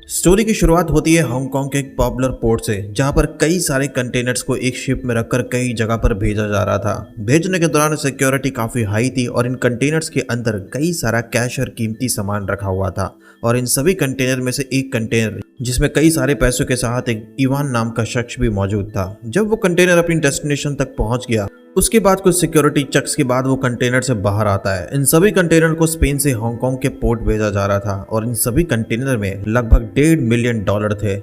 Story की शुरुआत होती है हांगकांग के एक पॉपुलर पोर्ट से, जहां पर कई सारे कंटेनर्स को एक शिप में रखकर कई जगह पर भेजा जा रहा था। भेजने के दौरान सिक्योरिटी काफी हाई थी और इन कंटेनर्स के अंदर कई सारा कैश और कीमती सामान रखा हुआ था। और इन सभी कंटेनर में से एक कंटेनर जिसमें कई सारे पैसों के साथ एक इवान नाम का शख्स भी मौजूद था। जब वो कंटेनर अपनी डेस्टिनेशन तक पहुंच गया, उसके बाद कुछ सिक्योरिटी चेक्स के बाद वो कंटेनर से बाहर आता है। इन सभी कंटेनर को स्पेन से हांगकांग के पोर्ट भेजा जा रहा था और इन सभी कंटेनर में लगभग $1.5 मिलियन थे।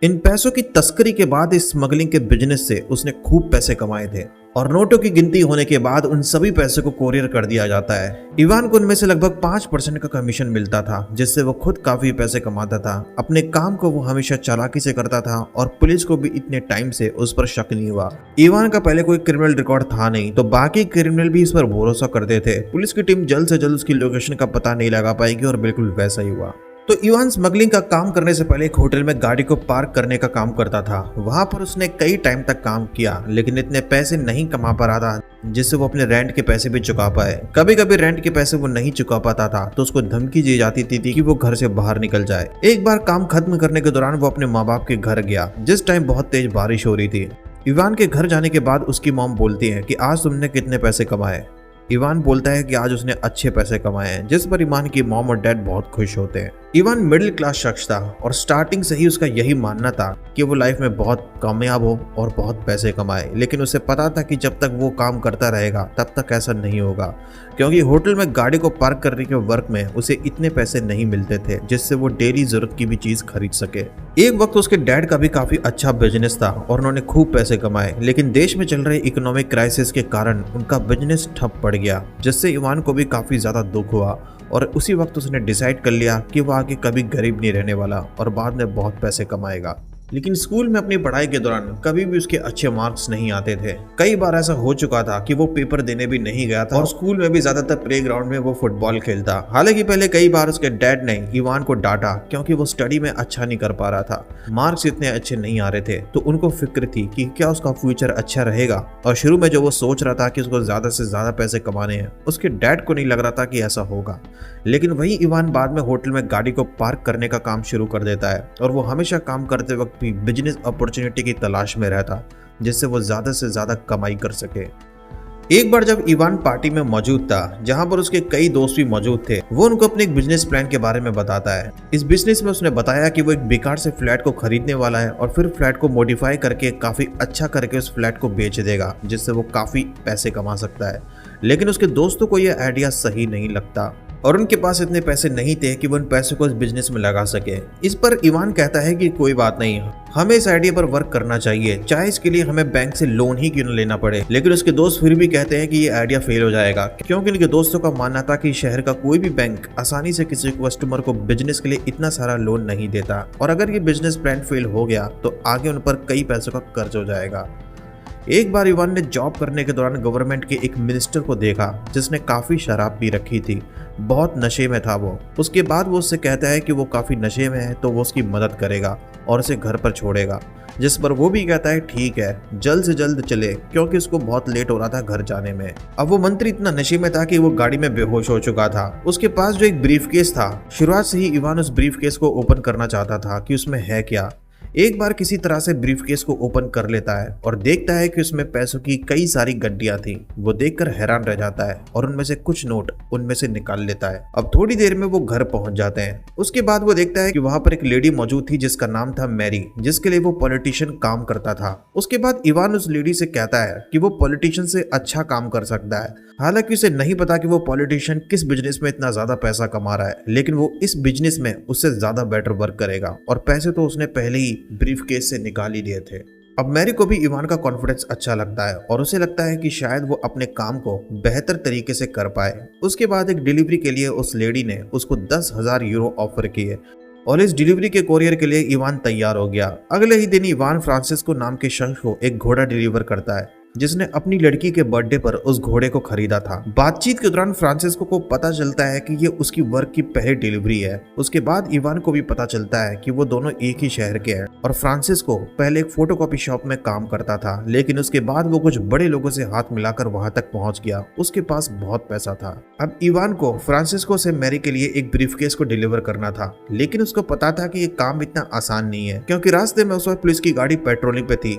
इन पैसों की तस्करी के बाद इस स्मगलिंग के बिजनेस से उसने खूब पैसे कमाए थे और नोटों की गिनती होने के बाद उन सभी पैसों को कोरियर कर दिया जाता है। इवान को उनमें से लगभग 5% का कमीशन मिलता था, जिससे वो खुद काफी पैसे कमाता था। अपने काम को वो हमेशा चालाकी से करता था और पुलिस को भी इतने टाइम से उस पर शक नहीं हुआ। इवान का पहले कोई क्रिमिनल रिकॉर्ड था नहीं, तो बाकी क्रिमिनल भी इस पर भरोसा करते थे। पुलिस की टीम जल्द से जल्द उसकी लोकेशन का पता नहीं लगा पाएगी और बिल्कुल वैसा ही हुआ। तो इवान स्मगलिंग का काम करने से पहले एक होटल में गाड़ी को पार्क करने का काम करता था। वहां पर उसने कई टाइम तक काम किया, लेकिन इतने पैसे नहीं कमा पा रहा था जिससे वो अपने रेंट के पैसे भी चुका पाए। कभी कभी रेंट के पैसे वो नहीं चुका पाता था तो उसको धमकी दी जाती थी कि वो घर से बाहर निकल जाए। एक बार काम खत्म करने के दौरान वो अपने माँ बाप के घर गया, जिस टाइम बहुत तेज बारिश हो रही थी। इवान के घर जाने के बाद उसकी मॉम बोलती है कि आज तुमने कितने पैसे कमाए। इवान बोलता है कि आज उसने अच्छे पैसे कमाए हैं, जिस पर इवान की मॉम और डैड बहुत खुश होते हैं। इवान मिडिल क्लास शख्स था और स्टार्टिंग से ही उसका यही मानना था कि वो लाइफ में बहुत कामयाब हो और बहुत पैसे कमाए, लेकिन उसे पता था कि जब तक वो काम करता रहेगा तब तक ऐसा नहीं होगा, क्योंकि होटल में गाड़ी को पार्क करने के वर्क में उसे इतने पैसे नहीं मिलते थे जिससे वो डेली जरूरत की भी चीज खरीद सके। एक वक्त उसके डैड का भी काफी अच्छा बिजनेस था और उन्होंने खूब पैसे कमाए, लेकिन देश में चल रहे इकोनॉमिक क्राइसिस के कारण उनका बिजनेस ठप पड़ गया, जिससे इवान को भी काफी ज्यादा दुख हुआ और उसी वक्त उसने डिसाइड कर लिया कि वो आगे कभी गरीब नहीं रहने वाला और बाद में बहुत पैसे कमाएगा। लेकिन स्कूल में अपनी पढ़ाई के दौरान कभी भी उसके अच्छे मार्क्स नहीं आते थे। कई बार ऐसा हो चुका था कि वो पेपर देने भी नहीं गया था और स्कूल में भी ज्यादातर प्लेग्राउंड में वो फुटबॉल खेलता। हालांकि पहले कई बार उसके डैड ने इवान को डांटा क्योंकि वो स्टडी में अच्छा नहीं कर पा रहा था, मार्क्स इतने अच्छे नहीं आ रहे थे, तो उनको फिक्र थी कि क्या उसका फ्यूचर अच्छा रहेगा। और शुरू में जो वो सोच रहा था कि उसको ज्यादा से ज्यादा पैसे कमाने हैं, उसके डैड को नहीं लग रहा था कि ऐसा होगा। लेकिन वही इवान बाद में होटल में गाड़ी को पार्क करने का काम शुरू कर देता है और वो हमेशा काम करते वक्त भी बिजनेस अपॉर्चुनिटी की तलाश में रहता, जिससे वो ज्यादा से ज्यादा कमाई कर सके। एक बार जब इवान पार्टी में मौजूद था, जहां पर उसके कई दोस्त भी मौजूद थे, वो उनको अपने एक बिजनेस प्लान के बारे में बताता है। इस बिजनेस में उसने बताया कि वो एक बेकार से फ्लैट को खरीदने वाला है और फिर फ्लैट को मॉडिफाई करके काफी अच्छा करके उस फ्लैट को बेच देगा, जिससे वो काफी पैसे कमा सकता है। लेकिन उसके दोस्तों को यह आइडिया सही नहीं लगता और उनके पास इतने पैसे नहीं थे कि वो उन पैसों को इस बिजनेस में लगा सके। इस पर इवान कहता है कि कोई बात नहीं, हमें इस आइडिया पर वर्क करना चाहिए, चाहे इसके लिए हमें बैंक से लोन ही क्यों न लेना पड़े। लेकिन उसके दोस्त फिर भी कहते हैं कि ये आइडिया फेल हो जाएगा, क्योंकि उनके दोस्तों का मानना था कि शहर का कोई भी बैंक आसानी से किसी कस्टमर को बिजनेस के लिए इतना सारा लोन नहीं देता और अगर ये बिजनेस प्लान फेल हो गया तो आगे उन पर कई पैसों का कर्ज हो जाएगा। एक बार इवान ने जॉब करने के दौरान गवर्नमेंट के एक मिनिस्टर को देखा जिसने काफी शराब पी रखी थी, बहुत नशे में था वो। उसके बाद वो उससे कहता है कि वो काफी नशे में है तो वो उसकी मदद करेगा और उसे घर पर छोड़ेगा, जिस पर वो भी कहता है ठीक है, जल्द से जल्द चले, क्योंकि उसको बहुत लेट हो रहा था घर जाने में। अब वो मंत्री इतना नशे में था कि वो गाड़ी में बेहोश हो चुका था। उसके पास जो एक ब्रीफकेस था, शुरुआत से ही इवान उस ब्रीफकेस को ओपन करना चाहता था कि उसमें है क्या। एक बार किसी तरह से ब्रीफकेस को ओपन कर लेता है और देखता है कि उसमें पैसों की कई सारी गड्डियां थी। वो देखकर हैरान रह जाता है और उनमें से कुछ नोट उनमें से निकाल लेता है। अब थोड़ी देर में वो घर पहुंच जाते हैं। उसके बाद वो देखता है कि वहां पर एक लेडी मौजूद थी जिसका नाम था मैरी, जिसके लिए वो पॉलिटिशियन काम करता था। उसके बाद इवान उस लेडी से कहता है कि वो पॉलिटिशियन से अच्छा काम कर सकता है। हालांकि उसे नहीं पता कि वो पॉलिटिशियन किस बिजनेस में इतना ज्यादा पैसा कमा रहा है, लेकिन वो इस बिजनेस में उससे ज्यादा बेटर वर्क करेगा और पैसे तो उसने पहले ही ब्रीफकेस से निकाल ही लिए थे। अब मैरी को भी इवान का कॉन्फिडेंस अच्छा लगता है और उसे लगता है कि शायद वो अपने काम को बेहतर तरीके से कर पाए। उसके बाद एक डिलीवरी के लिए उस लेडी ने उसको 10,000 यूरो ऑफर किए और इस डिलीवरी के कोरियर के लिए इवान तैयार हो गया। अगले ही दिन इवान फ्रांसिस्को नाम के शख्स को एक घोड़ा डिलीवर करता है। जिसने अपनी लड़की के बर्थडे पर उस घोड़े को खरीदा था। बातचीत के दौरान फ्रांसिस्को को पता चलता है कि ये उसकी वर्क की पहली डिलीवरी है। उसके बाद इवान को भी पता चलता है कि वो दोनों एक ही शहर के हैं और फ्रांसिस्को पहले एक फोटोकॉपी शॉप में काम करता था, लेकिन उसके बाद वो कुछ बड़े लोगों से हाथ मिलाकर वहां तक पहुंच गया। उसके पास बहुत पैसा था। अब इवान को फ्रांसिस्को से मैरी के लिए एक ब्रीफकेस को डिलीवर करना था, लेकिन उसको पता था कि ये काम इतना आसान नहीं है, क्योंकि रास्ते में उस वक्त पुलिस की गाड़ी पेट्रोलिंग पे थी।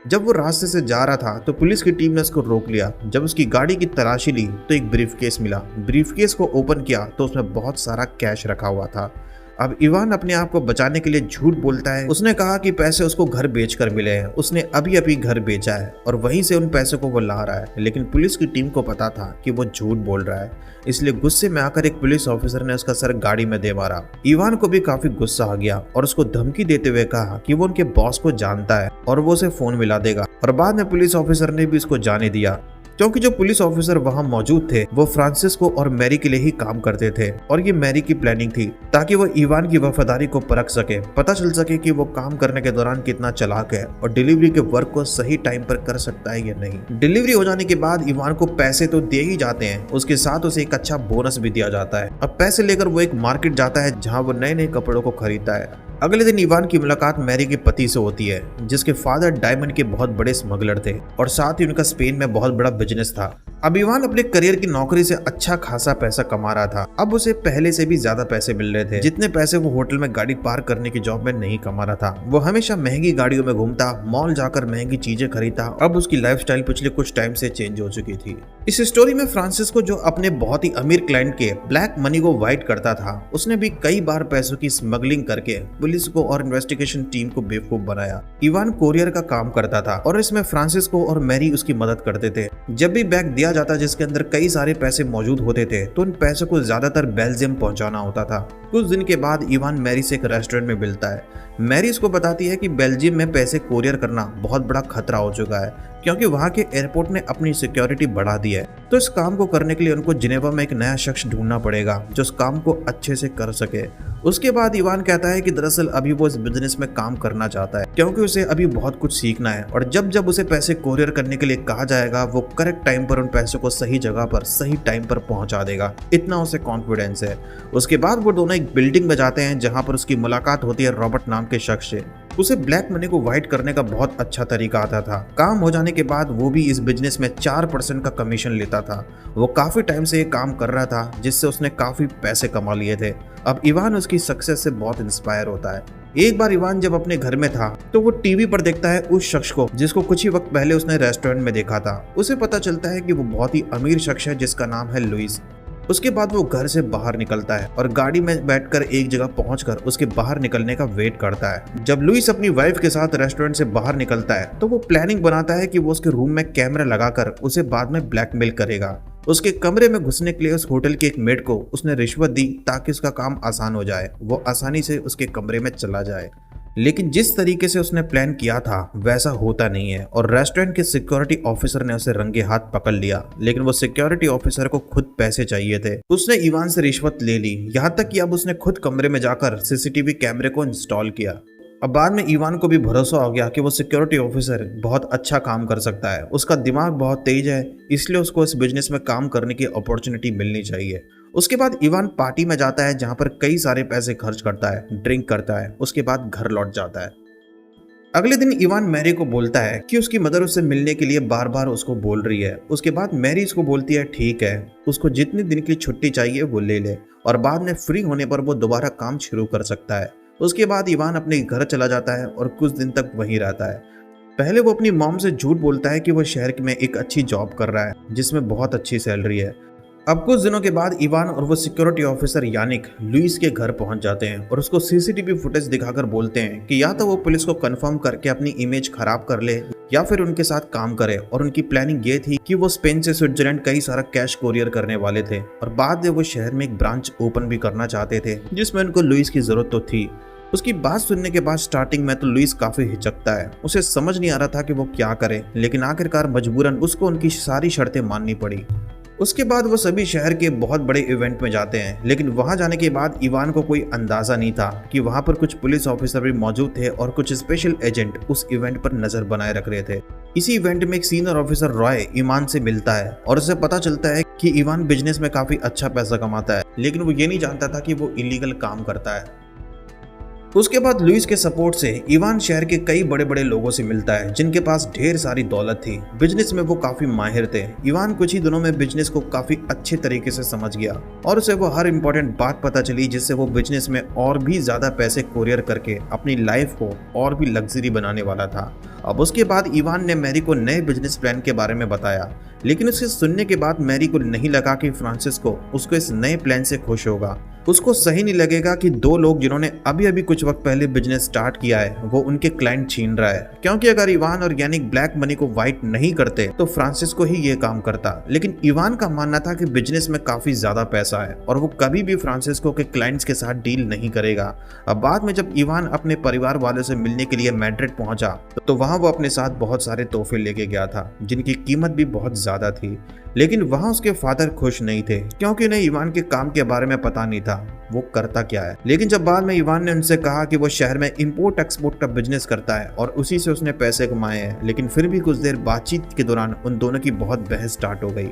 जब वो रास्ते से जा रहा था तो पुलिस की टीम ने उसको रोक लिया। जब उसकी गाड़ी की तलाशी ली तो एक ब्रीफकेस मिला। ब्रीफकेस को ओपन किया तो उसमें बहुत सारा कैश रखा हुआ था। अब इवान अपने आप को बचाने के लिए झूठ बोलता है। उसने कहा कि पैसे उसको घर बेचकर मिले हैं, उसने अभी अभी घर बेचा है और वहीं से उन पैसों को वो ला रहा है। लेकिन पुलिस की टीम को पता था कि वो झूठ बोल रहा है, इसलिए गुस्से में आकर एक पुलिस ऑफिसर ने उसका सर गाड़ी में दे मारा। इवान को भी काफी गुस्सा आ गया और उसको धमकी देते हुए कहा कि वो उनके बॉस को जानता है और वो उसे फोन मिला देगा। और बाद में पुलिस ऑफिसर ने भी उसको जाने दिया, क्योंकि जो पुलिस ऑफिसर वहां मौजूद थे वो फ्रांसिस्को और मैरी के लिए ही काम करते थे और ये मैरी की प्लानिंग थी ताकि वो इवान की वफादारी को परख सके, पता चल सके कि वो काम करने के दौरान कितना चालाक है और डिलीवरी के वर्क को सही टाइम पर कर सकता है या नहीं। डिलीवरी हो जाने के बाद इवान को पैसे तो दे ही जाते हैं, उसके साथ उसे एक अच्छा बोनस भी दिया जाता है। अब पैसे लेकर वो एक मार्केट जाता है जहाँ वो नए नए कपड़ों को खरीदता है। अगले दिन इवान की मुलाकात मैरी के पति से होती है, जिसके फादर डायमंड के बहुत बड़े स्मगलर थे और साथ ही उनका स्पेन में बहुत बड़ा बिजनेस था। अब इवान अपने करियर की नौकरी से अच्छा खासा पैसा कमा रहा था। अब उसे पहले से भी ज्यादा पैसे मिल रहे थे, जितने पैसे वो होटल में गाड़ी पार्क करने की जॉब में नहीं कमा रहा था। वो हमेशा महंगी गाड़ियों में घूमता, मॉल जाकर महंगी चीजें खरीदता। अब उसकी लाइफस्टाइल पिछले कुछ टाइम से चेंज हो चुकी थी। इस स्टोरी में फ्रांसिस्को, जो अपने बहुत ही अमीर क्लाइंट के ब्लैक मनी को वाइट करता था, उसने भी कई बार पैसों की स्मगलिंग करके पुलिस को और इन्वेस्टिगेशन टीम को बेवकूफ बनाया। इवान कोरियर का काम करता था और इसमें फ्रांसिस्को और मैरी उसकी मदद करते थे। जब भी बैग दिया जाता जिसके अंदर कई सारे पैसे मौजूद होते थे तो उन पैसों को ज्यादातर बेल्जियम पहुंचाना होता था। कुछ दिन के बाद इवान मैरी से एक रेस्टोरेंट में मिलता है। मैरी उसको बताती है कि बेल्जियम में पैसे कोरियर करना बहुत बड़ा खतरा हो चुका है, क्योंकि वहां के एयरपोर्ट ने अपनी सिक्योरिटी बढ़ा दी है। तो इस काम को करने के लिए उनको जिनेवा में एक नया शख्स ढूंढना पड़ेगा जो इस काम को अच्छे से कर सके। उसके बाद इवान कहता है कि दरअसल अभी वो इस बिजनेस में काम करना चाहता है, क्योंकि उसे अभी बहुत कुछ सीखना है और जब जब उसे पैसे कोरियर करने के लिए कहा जाएगा वो करेक्ट टाइम पर उन पैसों को सही जगह पर सही टाइम पर पहुंचा देगा, इतना उसे कॉन्फिडेंस है। उसके बाद वो दोनों एक बिल्डिंग में जाते हैं जहां पर उसकी मुलाकात होती है रॉबर्ट नाम के शख्स से। उसे ब्लैक मनी को व्हाइट करने का बहुत अच्छा तरीका आता था। काम हो जाने के बाद वो भी इस बिजनेस में 4% का कमीशन लेता था। वो काफी टाइम से ये काम कर रहा था, जिससे उसने काफी पैसे कमा लिए थे। अब इवान उसकी सक्सेस से बहुत इंस्पायर होता है। एक बार इवान जब अपने घर में था तो वो टीवी पर देखता है उस शख्स को जिसको कुछ ही वक्त पहले उसने रेस्टोरेंट में देखा था। उसे पता चलता है कि वो बहुत ही अमीर शख्स है जिसका नाम है लुइस। उसके बाद वो घर से बाहर निकलता है और गाड़ी में बैठकर एक जगह पहुंचकर उसके बाहर निकलने का वेट करता है। जब लुइस अपनी वाइफ के साथ रेस्टोरेंट से बाहर निकलता है तो वो प्लानिंग बनाता है कि वो उसके रूम में कैमरा लगाकर उसे बाद में ब्लैकमेल करेगा। उसके कमरे में घुसने के लिए उस होटल के एक मेड को उसने रिश्वत दी ताकि उसका काम आसान हो जाए, वो आसानी से उसके कमरे में चला जाए। लेकिन जिस तरीके से उसने प्लान किया था वैसा होता नहीं है और रेस्टोरेंट के सिक्योरिटी ऑफिसर ने उसे रंगे हाथ पकड़ लिया। लेकिन वो सिक्योरिटी ऑफिसर को खुद पैसे चाहिए थे। उसने इवान से रिश्वत ले ली, यहाँ तक कि अब उसने खुद कमरे में जाकर सीसीटीवी कैमरे को इंस्टॉल किया। अब बाद में इवान को भी भरोसा हो गया कि वो सिक्योरिटी ऑफिसर बहुत अच्छा काम कर सकता है, उसका दिमाग बहुत तेज है, इसलिए उसको इस बिजनेस में काम करने की अपॉर्चुनिटी मिलनी चाहिए। उसके बाद इवान पार्टी में जाता है जहां पर कई सारे पैसे खर्च करता है, ड्रिंक करता है, उसके बाद घर लौट जाता है। अगले दिन इवान मैरी को बोलता है कि उसकी मदर उससे मिलने के लिए बार बार उसको बोल रही है। उसके बाद मैरी उसको बोलती है ठीक है, उसको जितने दिन की छुट्टी चाहिए वो ले ले और बाद में फ्री होने पर वो दोबारा काम शुरू कर सकता है। उसके बाद इवान अपने घर चला जाता है और कुछ दिन तक वहीं रहता है। पहले वो अपनी मॉम से झूठ बोलता है कि वो शहर में एक अच्छी जॉब कर रहा है जिसमें बहुत अच्छी सैलरी है। अब कुछ दिनों के बाद इवान और वो सिक्योरिटी ऑफिसर यानिक लुइस के घर पहुंच जाते हैं और उसको सीसीटीवी फुटेज दिखाकर बोलते हैं कि या तो वो पुलिस को कंफर्म करके अपनी इमेज खराब कर ले या फिर उनके साथ काम करे। और उनकी प्लानिंग ये थी कि वो स्पेन से स्विट्जरलैंड कई सारा कैश कोरियर करने वाले थे और बाद में वो शहर में एक ब्रांच ओपन भी करना चाहते थे जिसमें उनको लुइस की जरूरत तो थी। उसकी बात सुनने के बाद स्टार्टिंग में तो लुइस काफी हिचकता है, उसे समझ नहीं आ रहा था कि वो क्या करे, लेकिन आखिरकार मजबूरन उसको उनकी सारी शर्तें माननी पड़ी। उसके बाद वो सभी शहर के बहुत बड़े इवेंट में जाते हैं, लेकिन वहां जाने के बाद इवान को कोई अंदाजा नहीं था कि वहां पर कुछ पुलिस ऑफिसर भी मौजूद थे और कुछ स्पेशल एजेंट उस इवेंट पर नजर बनाए रख रहे थे। इसी इवेंट में एक सीनियर ऑफिसर रॉय इवान से मिलता है और उसे पता चलता है कि इवान बिजनेस में काफी अच्छा पैसा कमाता है, लेकिन वो ये नहीं जानता था कि वो इलीगल काम करता है। उसके बाद लुइस के सपोर्ट से इवान शहर के कई बड़े बड़े लोगों से मिलता है जिनके पास ढेर सारी दौलत थी। बिजनेस में वो काफी माहिर थे। इवान कुछ ही दिनों में बिजनेस को काफी अच्छे तरीके से समझ गया और उसे वो हर इंपॉर्टेंट बात पता चली जिससे वो बिजनेस में और भी ज्यादा पैसे कोरियर करके अपनी लाइफ को और भी लग्जरी बनाने वाला था। अब उसके बाद इवान ने मैरी को नए बिजनेस प्लान के बारे में बताया, लेकिन उसके सुनने के बाद मैरी को नहीं लगा कि फ्रांसिस्को उसको इस नए प्लान से खुश होगा। उसको सही नहीं लगेगा कि दो लोग जिन्होंने अभी अभी कुछ वक्त पहले बिजनेस स्टार्ट किया है वो उनके क्लाइंट छीन रहा है, क्योंकि अगर इवान और यानिक ब्लैक मनी को वाइट नहीं करते तो फ्रांसिस्को ही ये काम करता। लेकिन इवान का मानना था कि बिजनेस में काफी ज्यादा पैसा है और वो कभी भी फ्रांसिस्को के क्लाइंट्स के साथ डील नहीं करेगा। अब बाद में जब इवान अपने परिवार वालों से मिलने के लिए मैड्रिड पहुंचा तो वहां वो अपने साथ बहुत सारे तोहफे लेके गया था जिनकी कीमत भी बहुत ज्यादा थी। लेकिन वहां उसके फादर खुश नहीं थे क्योंकि उन्हें इवान के काम के बारे में पता नहीं था वो करता क्या है। लेकिन जब बाद में इवान ने उनसे कहा कि वो शहर में इंपोर्ट एक्सपोर्ट का बिजनेस करता है और उसी से उसने पैसे कमाए हैं, लेकिन फिर भी कुछ देर बातचीत के दौरान उन दोनों की बहुत बहस स्टार्ट हो गई।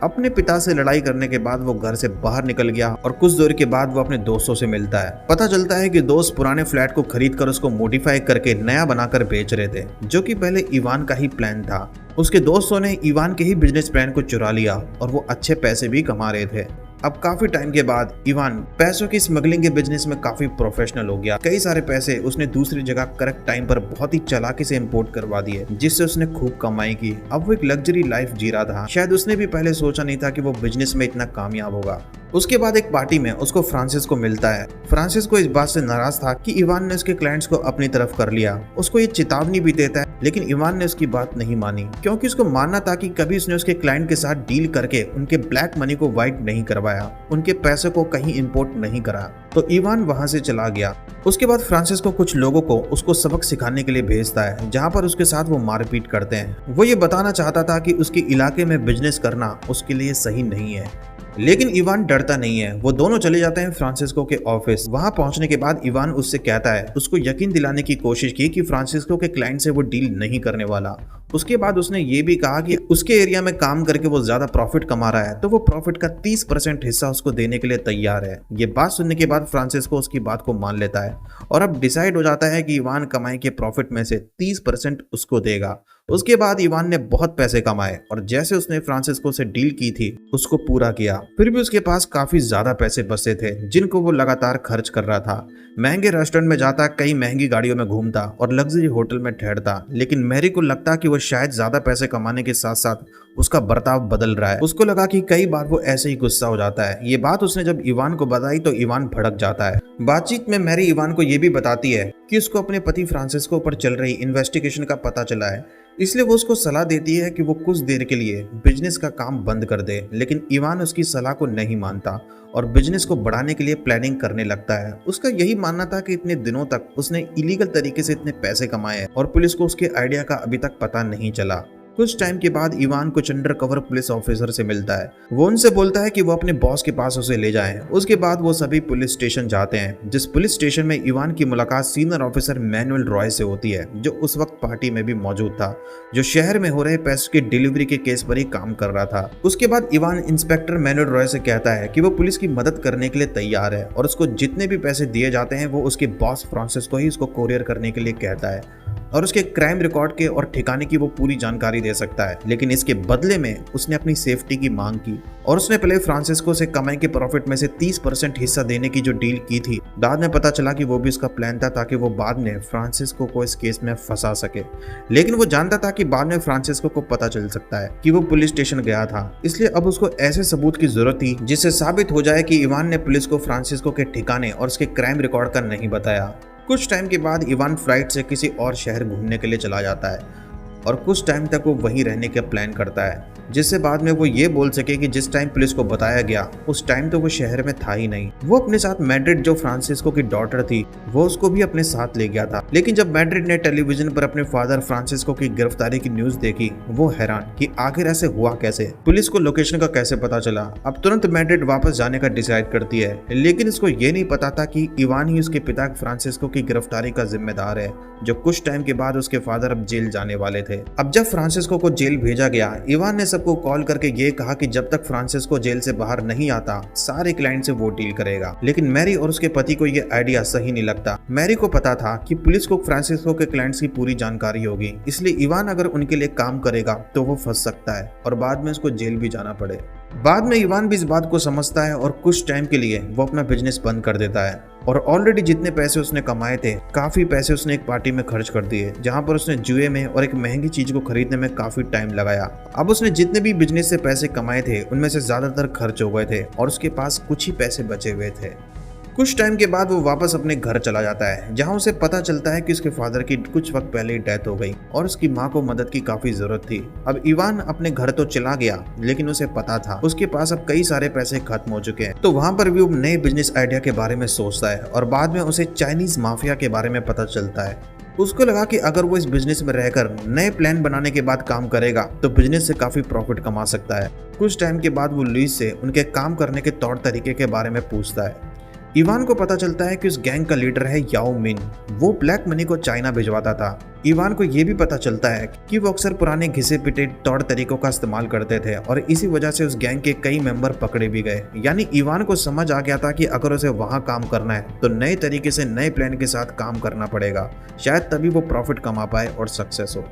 अपने पिता से लड़ाई करने के बाद वो घर से बाहर निकल गया और कुछ देर के बाद वो अपने दोस्तों से मिलता है। पता चलता है कि दोस्त पुराने फ्लैट को खरीद कर उसको मॉडिफाई करके नया बनाकर बेच रहे थे, जो कि पहले इवान का ही प्लान था। उसके दोस्तों ने इवान के ही बिजनेस प्लान को चुरा लिया और वो अच्छे पैसे भी कमा रहे थे। अब काफी टाइम के बाद इवान पैसों की स्मगलिंग के बिजनेस में काफी प्रोफेशनल हो गया। कई सारे पैसे उसने दूसरी जगह करेक्ट टाइम पर बहुत ही चालाकी से इंपोर्ट करवा दिए, जिससे उसने खूब कमाई की। अब वो एक लग्जरी लाइफ जी रहा था। शायद उसने भी पहले सोचा नहीं था कि वो बिजनेस में इतना कामयाब होगा। उसके बाद एक पार्टी में उसको फ्रांसिस्को मिलता है। फ्रांसिस्को इस बात से नाराज था कि इवान ने उसके क्लाइंट्स को अपनी तरफ कर लिया। उसको ये चेतावनी भी देता है, लेकिन इवान ने उसकी बात नहीं मानी क्योंकि उसको मानना था कि कभी उसने उसके क्लाइंट के साथ डील करके उनके ब्लैक मनी को वाइट नहीं करवाया, उनके पैसे को कहीं इंपोर्ट नहीं करा। तो इवान वहां से चला गया। उसके बाद फ्रांसिस्को कुछ लोगों को उसको सबक सिखाने के लिए भेजता है, जहां पर उसके साथ वो मारपीट करते हैं। वो ये बताना चाहता था कि उसके इलाके में बिजनेस करना उसके लिए सही नहीं है, लेकिन इवान डरता नहीं है। वो दोनों चले जाते हैं फ्रांसिस्को के ऑफिस। वहां पहुंचने के बाद इवान उससे कहता है, उसको यकीन दिलाने की कोशिश की कि फ्रांसिस्को के क्लाइंट से वो डील नहीं करने वाला। उसके बाद उसने ये भी कहा कि उसके एरिया में काम करके वो ज्यादा प्रॉफिट कमा रहा है तो वो प्रॉफिट का 30% हिस्सा उसको देने के लिए तैयार है। ये बात सुनने के बाद फ्रांसिस्को उसकी बात को मान लेता है और अब डिसाइड हो जाता है कि इवान कमाई के प्रॉफिट में से 30% उसको देगा। उसके बाद इवान ने बहुत पैसे कमाए और जैसे उसने फ्रांसिस्को से डील की थी उसको पूरा किया। फिर भी उसके पास काफी ज्यादा पैसे बचे थे जिनको वो लगातार खर्च कर रहा था। महंगे रेस्टोरेंट में जाता, कई महंगी गाड़ियों में घूमता और लग्जरी होटल में ठहरता। लेकिन मैरी को लगता कि वो शायद ज्यादा पैसे कमाने के साथ साथ उसका बर्ताव बदल रहा है। उसको लगा कि कई बार वो ऐसे ही गुस्सा हो जाता है। ये बात उसने जब इवान को बताई तो इवान भड़क जाता है। बातचीत में मैरी इवान को ये भी बताती है कि उसको अपने पति फ्रांसिस्को पर चल रही इन्वेस्टिगेशन का पता चला है, इसलिए वो उसको सलाह देती है कि वो कुछ देर के लिए बिजनेस का काम बंद कर दे। लेकिन इवान उसकी सलाह को नहीं मानता और बिजनेस को बढ़ाने के लिए प्लानिंग करने लगता है। उसका यही मानना था कि इतने दिनों तक उसने इलीगल तरीके से इतने पैसे कमाए हैं और पुलिस को उसके आइडिया का अभी तक पता नहीं चला। कुछ टाइम के बाद इवान कुछ अंडर कवर पुलिस ऑफिसर से मिलता है। वो उनसे बोलता है कि वो अपने बॉस के पास उसे ले जाएं। उसके बाद वो सभी पुलिस स्टेशन जाते हैं, जिस पुलिस स्टेशन में इवान की मुलाकात सीनियर ऑफिसर मैनुअल रॉय से होती है, जो उस वक्त पार्टी में भी मौजूद था, जो शहर में हो रहे पैसों की डिलीवरी के केस पर ही काम कर रहा था। उसके बाद इवान इंस्पेक्टर मैनुअल रॉय से कहता है कि वो पुलिस की मदद करने के लिए तैयार है और उसको जितने भी पैसे दिए जाते हैं वो उसके बॉस फ्रांसिस्को ही उसको कोरियर करने के लिए कहता है और उसके क्राइम रिकॉर्ड के और ठिकाने की वो पूरी जानकारी दे सकता है। लेकिन इसके बदले में उसने अपनी सेफ्टी की मांग की और उसने पहले फ्रांसिस्को से कमाई के प्रॉफिट में से 30% हिस्सा देने की जो डील की थी। बाद में पता चला कि वो भी उसका प्लान था ताकि वो बाद में फ्रांसिस्को को इस केस में फंसा सके। लेकिन वो जानता था कि बाद में फ्रांसिस्को को पता चल सकता है कि वो पुलिस स्टेशन गया था, इसलिए अब उसको ऐसे सबूत की जरूरत थी जिससे साबित हो जाए कि इवान ने पुलिस को फ्रांसिस्को के ठिकाने और उसके क्राइम रिकॉर्ड का नहीं बताया। कुछ टाइम के बाद इवान फ्लाइट से किसी और शहर घूमने के लिए चला जाता है और कुछ टाइम तक वो वहीं रहने का प्लान करता है। जिससे बाद में वो ये बोल सके कि जिस टाइम पुलिस को बताया गया उस टाइम तो वो शहर में था ही नहीं। वो अपने साथ मैड्रिड जो फ्रांसिस्को की डॉटर थी वो उसको भी अपने साथ ले गया था। लेकिन जब मैड्रिड ने टेलीविजन पर अपने फादर फ्रांसिस्को की गिरफ्तारी की न्यूज देखी वो हैरान कि आखिर ऐसे हुआ कैसे, पुलिस को लोकेशन का कैसे पता चला। अब तुरंत मैड्रिड वापस जाने का डिसाइड करती है, लेकिन इसको ये नहीं पता था कि इवान ही उसके पिता फ्रांसिस्को की गिरफ्तारी का जिम्मेदार है, जो कुछ टाइम के बाद उसके फादर अब जेल जाने वाले थे। अब जब फ्रांसिस्को को जेल भेजा गया, इवान ने सबको कॉल करके ये कहा कि जब तक फ्रांसिस्को जेल से बाहर नहीं आता सारे क्लाइंट से वो डील करेगा। लेकिन मैरी और उसके पति को ये आइडिया सही नहीं लगता। मैरी को पता था कि पुलिस को फ्रांसिस्को के क्लाइंट्स की पूरी जानकारी होगी, इसलिए इवान अगर उनके लिए काम करेगा तो वो फंस सकता है और बाद में उसको जेल भी जाना पड़े। बाद में इवान भी इस बात को समझता है और कुछ टाइम के लिए वो अपना बिजनेस बंद कर देता है और ऑलरेडी जितने पैसे उसने कमाए थे काफी पैसे उसने एक पार्टी में खर्च कर दिए, जहां पर उसने जुए में और एक महंगी चीज को खरीदने में काफी टाइम लगाया। अब उसने जितने भी बिजनेस से पैसे कमाए थे उनमें से ज्यादातर खर्च हो गए थे और उसके पास कुछ ही पैसे बचे हुए थे। कुछ टाइम के बाद वो वापस अपने घर चला जाता है, जहां उसे पता चलता है कि उसके फादर की कुछ वक्त पहले ही डेथ हो गई और उसकी माँ को मदद की काफी जरूरत थी। अब इवान अपने घर तो चला गया, लेकिन उसे पता था उसके पास अब कई सारे पैसे खत्म हो चुके हैं। तो वहां पर भी वो नए बिजनेस आइडिया के बारे में सोचता है और बाद में उसे चाइनीज माफिया के बारे में पता चलता है। उसको लगा कि अगर वो इस बिजनेस में रहकर नए प्लान बनाने के बाद काम करेगा तो बिजनेस से काफी प्रॉफिट कमा सकता है। कुछ टाइम के बाद वो लुइस से उनके काम करने के तौर तरीके के बारे में पूछता है। इवान को पता चलता है कि उस गैंग का लीडर है याओ मिन, वो ब्लैक मनी को चाइना भिजवाता था। इवान को यह भी पता चलता है कि वो अक्सर पुराने घिसे पिटे तौर तरीकों का इस्तेमाल करते थे और इसी वजह से उस गैंग के कई मेंबर पकड़े भी गए। यानी इवान को समझ आ गया था कि अगर उसे वहां काम करना है तो नए तरीके से नए प्लान के साथ काम करना पड़ेगा, शायद तभी वो प्रॉफिट कमा पाए और सक्सेस हो।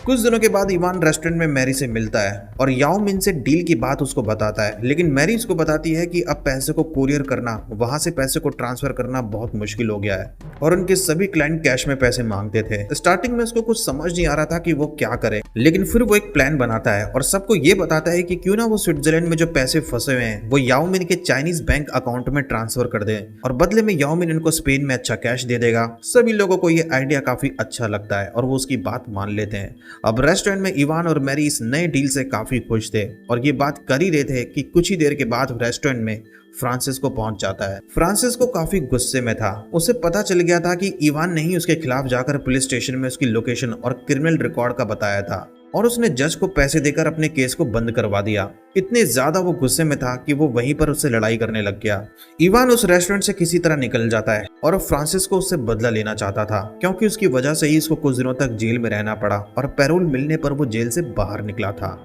कुछ दिनों के बाद इवान रेस्टोरेंट में मैरी से मिलता है और याओ मिन से डील की बात उसको बताता है, लेकिन मैरी उसको बताती है कि अब पैसे को कुरियर करना, वहां से पैसे को ट्रांसफर करना बहुत मुश्किल हो गया है और उनके सभी क्लाइंट कैश में पैसे मांगते थे। स्टार्टिंग में उसको कुछ समझ नहीं आ रहा था कि वो क्या करे, लेकिन फिर वो एक प्लान बनाता है और सबको ये बताता है कि क्यों ना वो स्विट्जरलैंड में जो पैसे फंसे हुए हैं वो याओ मिन के चाइनीज बैंक अकाउंट में ट्रांसफर कर दे और बदले में याओ मिन इनको स्पेन में अच्छा कैश दे देगा। सभी लोगों को ये आइडिया काफी अच्छा लगता है और वो उसकी बात मान लेते हैं। अब रेस्टोरेंट में इवान और मैरी इस नए डील से काफी खुश थे और ये बात कर ही रहे थे कि कुछ ही देर के बाद रेस्टोरेंट में फ्रांसिस्को पहुंच जाता है। फ्रांसिस्को काफी गुस्से में था, उसे पता चल गया था कि इवान ने ही उसके खिलाफ जाकर पुलिस स्टेशन में उसकी लोकेशन और क्रिमिनल रिकॉर्ड का बताया था और उसने जज को पैसे देकर अपने केस को बंद करवा दिया। इतने ज्यादा वो गुस्से में था कि वो वहीं पर उससे लड़ाई करने लग गया। इवान उस रेस्टोरेंट से किसी तरह निकल जाता है और फ्रांसिस्को उससे बदला लेना चाहता था, क्योंकि उसकी वजह से ही इसको कुछ दिनों तक जेल में रहना पड़ा और पैरोल मिलने पर वो जेल से बाहर निकला था।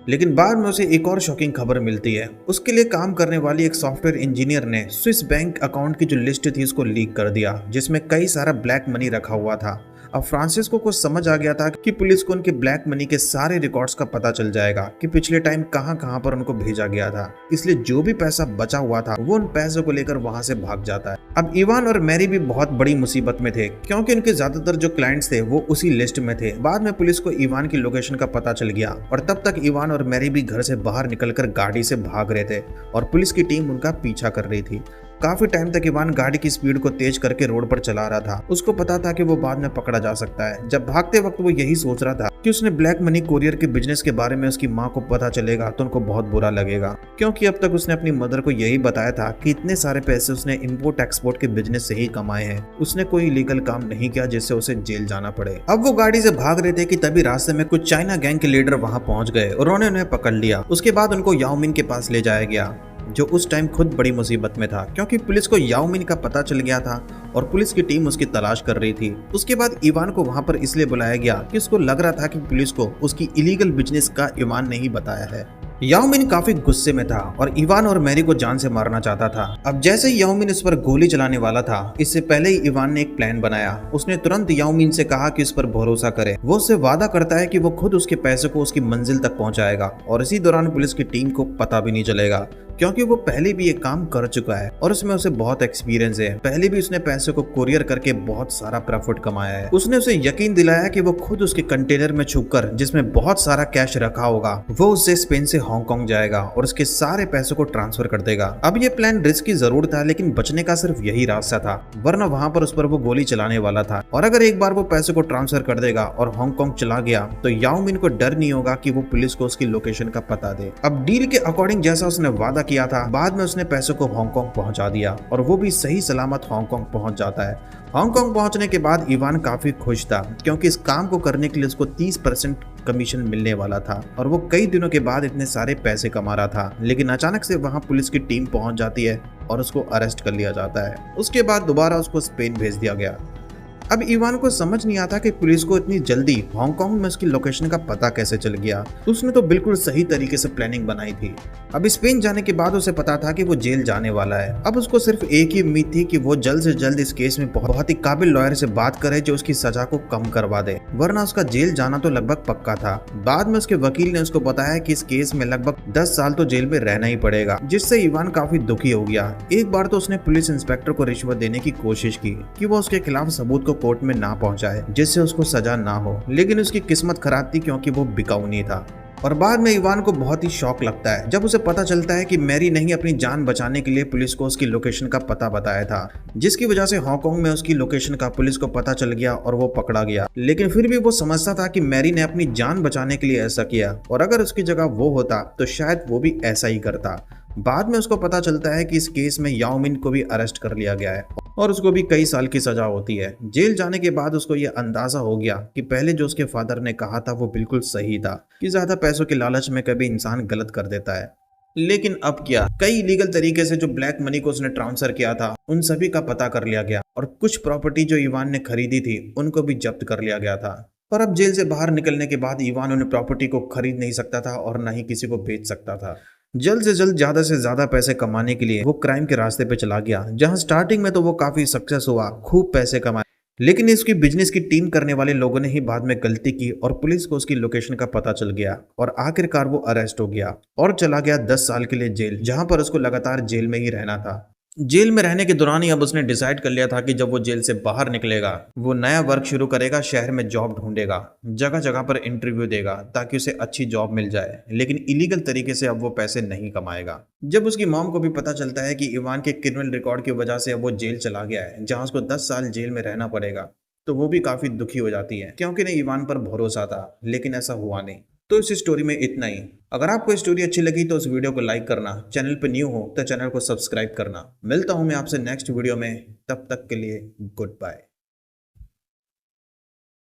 लेकिन बाद में उसे एक और शॉकिंग खबर मिलती है। उसके लिए काम करने वाली एक सॉफ्टवेयर इंजीनियर ने स्विस बैंक अकाउंट की जो लिस्ट थी उसको लीक कर दिया, जिसमें कई सारा ब्लैक मनी रखा हुआ था। अब फ्रांसिस्को को समझ आ गया था कि पुलिस को उनके ब्लैक मनी के सारे रिकॉर्ड्स का पता चल जाएगा कि पिछले टाइम कहां कहां पर उनको भेजा गया था, इसलिए जो भी पैसा बचा हुआ था वो उन पैसों को लेकर वहां से भाग जाता है। अब इवान और मैरी भी बहुत बड़ी मुसीबत में थे, क्योंकि उनके ज्यादातर जो क्लाइंट्स थे वो उसी लिस्ट में थे। बाद में पुलिस को इवान की लोकेशन का पता चल गया और तब तक इवान और मैरी भी घर से बाहर निकलकर गाड़ी से भाग रहे थे और पुलिस की टीम उनका पीछा कर रही थी। काफी टाइम तक इवान गाड़ी की स्पीड को तेज करके रोड पर चला रहा था। उसको पता था कि वो बाद में पकड़ा जा सकता है। जब भागते वक्त वो यही सोच रहा था कि उसने ब्लैक मनी कोरियर के बिजनेस के बारे में उसकी माँ को पता चलेगा तो उनको बहुत बुरा लगेगा, क्योंकि अब तक उसने अपनी मदर को यही बताया था कि इतने सारे पैसे उसने इंपोर्ट एक्सपोर्ट के बिजनेस से ही कमाए हैं। उसने कोई लीगल काम नहीं किया जिससे उसे जेल जाना पड़े। अब वो गाड़ी से भाग रहे थे कि तभी रास्ते में कुछ चाइना गैंग के लीडर वहां पहुंच गए और उन्होंने उन्हें पकड़ लिया। उसके बाद उनको याओ मिन के पास ले जाया गया, जो उस टाइम खुद बड़ी मुसीबत में था, क्योंकि पुलिस को याओ मिन का पता चल गया था और पुलिस की टीम उसकी तलाश कर रही थी। उसके बाद इवान को वहां पर इसलिए बुलाया गया कि उसको लग रहा था कि पुलिस को उसकी इलीगल बिजनेस का इवान ने ही बताया है। याओ मिन काफी गुस्से में था और इवान और मैरी को जान से मारना चाहता था। अब जैसे ही याओ मिन इस पर गोली चलाने वाला था, इससे पहले ही इवान ने एक प्लान बनाया। उसने तुरंत याओ मिन से कहा कि इस पर भरोसा करे। वो उससे वादा करता है कि वो खुद उसके पैसे को उसकी मंजिल तक पहुंचाएगा और इसी दौरान पुलिस की टीम को पता भी नहीं चलेगा। क्योंकि वो पहले भी ये काम कर चुका है और उसमें उसे बहुत एक्सपीरियंस है। पहले भी उसने पैसे को कुरियर करके बहुत सारा प्रॉफिट कमाया है। उसने उसे यकीन दिलाया कि वो खुद उसके कंटेनर में छुपकर जिसमें बहुत सारा कैश रखा होगा वो उससे स्पेन से हांगकांग जाएगा और उसके सारे पैसों को ट्रांसफर कर देगा। अब ये प्लान रिस्की जरूर था, लेकिन बचने का सिर्फ यही रास्ता था, वरना वहां पर उस पर वो गोली चलाने वाला था। और अगर एक बार वो पैसे को ट्रांसफर कर देगा और हांगकांग चला गया तो याओ मिन को डर नहीं होगा कि वो पुलिस को उसकी लोकेशन का पता दे। अब डील के अकॉर्डिंग जैसा उसने वादा किया था, बाद में उसने पैसों को हांगकांग पहुंचा दिया और वो भी सही सलामत हांगकांग पहुंच जाता है। हांगकांग पहुंचने के बाद इवान काफी खुश था, क्योंकि इस काम को करने के लिए उसको 30% कमीशन मिलने वाला था और वो कई दिनों के बाद इतने सारे पैसे कमा रहा था। लेकिन अचानक से वहां पुलिस की टीम पहुंच जाती है और उसको अरेस्ट कर लिया जाता है। उसके बाद दोबारा उसको स्पेन भेज दिया गया। अब इवान को समझ नहीं आता कि पुलिस को इतनी जल्दी हांगकांग में उसकी लोकेशन का पता कैसे चल गया। उसने तो बिल्कुल सही तरीके से प्लानिंग बनाई थी। अब स्पेन जाने के बाद उसे पता था कि वो जेल जाने वाला है। अब उसको सिर्फ एक ही उम्मीद थी कि वो जल्द से जल्द इस केस में बहुत ही काबिल लॉयर से बात करे जो उसकी सजा को कम करवा दे, वरना उसका जेल जाना तो लगभग पक्का था। बाद में उसके वकील ने उसको बताया कि इस केस में लगभग 10 साल तो जेल में रहना ही पड़ेगा, जिससे इवान काफी दुखी हो गया। एक बार तो उसने पुलिस इंस्पेक्टर को रिश्वत देने की कोशिश की कि वो उसके खिलाफ सबूत को कोर्ट में ना पहुंचाए, जिससे उसको सजा ना हो, लेकिन उसकी किस्मत खराब थी क्योंकि वो बिकाऊ नहीं था। और बाद में इवान को बहुत ही शौक लगता है जब उसे पता चलता है कि मैरी ने ही अपनी जान बचाने के लिए पुलिस को उसकी लोकेशन का पता बताया था, जिसकी वजह से हांगकांग में उसकी लोकेशन का पुलिस को पता चल गया और वो पकड़ा गया। लेकिन फिर भी वो समझता था कि मैरी ने अपनी जान बचाने के लिए ऐसा किया और अगर उसकी जगह वो होता तो शायद वो भी ऐसा ही करता। बाद में उसको पता चलता है कि इस केस में याओ मिन को भी अरेस्ट कर लिया गया है और उसको भी कई साल की सजा होती है। जेल जाने के बाद उसको ये अंदाजा हो गया कि पहले जो उसके फादर ने कहा था वो बिल्कुल सही था कि ज्यादा पैसों के लालच में कभी इंसान गलत कर देता है। लेकिन अब क्या, कई इलीगल तरीके से जो ब्लैक मनी को उसने ट्रांसफर किया था उन सभी का पता कर लिया गया और कुछ प्रॉपर्टी जो इवान ने खरीदी थी उनको भी जब्त कर लिया गया था। पर अब जेल से बाहर निकलने के बाद इवान उन प्रॉपर्टी को खरीद नहीं सकता था और न ही किसी को बेच सकता था। जल्द से जल्द ज्यादा से ज्यादा पैसे कमाने के लिए वो क्राइम के रास्ते पे चला गया, जहां स्टार्टिंग में तो वो काफी सक्सेस हुआ, खूब पैसे कमाए, लेकिन इसकी बिजनेस की टीम करने वाले लोगों ने ही बाद में गलती की और पुलिस को उसकी लोकेशन का पता चल गया और आखिरकार वो अरेस्ट हो गया और चला गया 10 साल के लिए जेल, जहां पर उसको लगातार जेल में ही रहना था। जेल में रहने के दौरान ही अब उसने डिसाइड कर लिया था कि जब वो जेल से बाहर निकलेगा वो नया वर्क शुरू करेगा, शहर में जॉब ढूंढेगा, जगह जगह पर इंटरव्यू देगा ताकि उसे अच्छी जॉब मिल जाए, लेकिन इलीगल तरीके से अब वो पैसे नहीं कमाएगा। जब उसकी मॉम को भी पता चलता है कि इवान के क्रिमिनल रिकॉर्ड की वजह से अब वो जेल चला गया है जहां उसको 10 साल जेल में रहना पड़ेगा, तो वो भी काफी दुखी हो जाती है क्योंकि ने इवान पर भरोसा था, लेकिन ऐसा हुआ नहीं। तो इस स्टोरी में इतना ही। अगर आपको स्टोरी अच्छी लगी तो इस वीडियो को लाइक करना, चैनल पर न्यू हो तो चैनल को सब्सक्राइब करना। मिलता हूं मैं आपसे नेक्स्ट वीडियो में, तब तक के लिए गुड बाय।